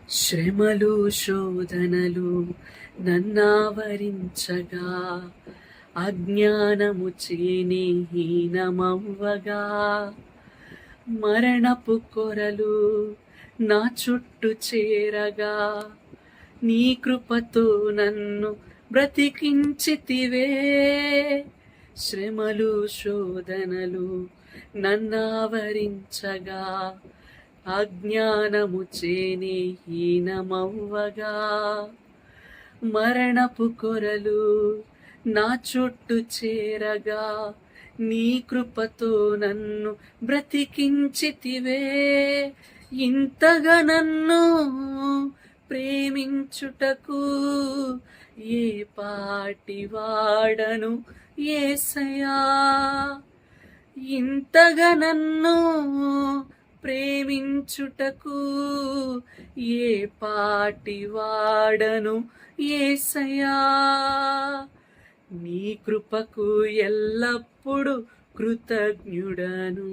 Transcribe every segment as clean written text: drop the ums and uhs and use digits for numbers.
శ్రమలు శోధనలు నన్నావరించగా, అజ్ఞానము చేని హీనమవ్వగా, మరణపు కొరలు నా చుట్టూ చేరగా, నీ కృపతో నన్ను బ్రతికించితివే. శ్రమలు శోధనలు నన్నావరించగా, అజ్ఞానము చేని హీనమవ్వగా, మరణపు కొరలు నా చుట్టూ చేరగా, నీ కృపతో నన్ను బ్రతికించితివే. ఇంతగా నన్ను ప్రేమించుటకు ఏ పాటి వాడను యేసయ్యా. ఇంతగా నన్ను ప్రేమించుటకు ఏ పాటి వాడను యేసయ్యా. నీ కృపకు ఎల్లప్పుడు కృతజ్ఞుడను,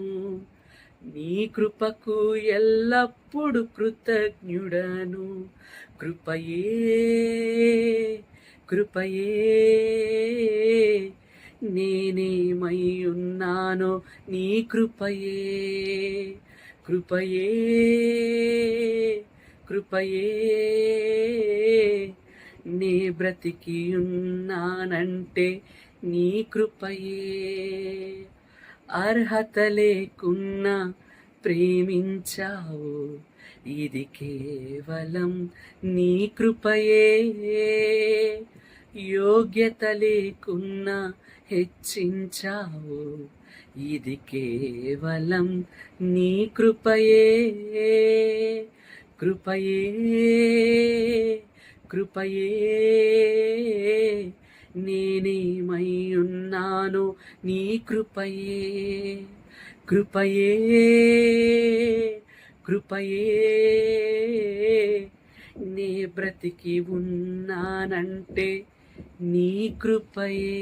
నీ కృపకు ఎల్లప్పుడు కృతజ్ఞుడను. కృపయే కృపయే నేనేమై ఉన్నానో నీ కృపయే. కృపయే కృపయే నే బ్రతికి ఉన్నానంటే నీ కృపయే. అర్హత లేకున్నా ప్రేమించావు, ఇది కేవలం నీ కృపయే. యోగ్యత లేకున్నా హెచ్చించావు, ఇది కేవలం నీ కృపయే. కృపయే కృపయే నేనేమై ఉన్నానో నీ కృపయే. కృపయే కృపయే నే బ్రతికి ఉన్నానంటే నీ కృపయే.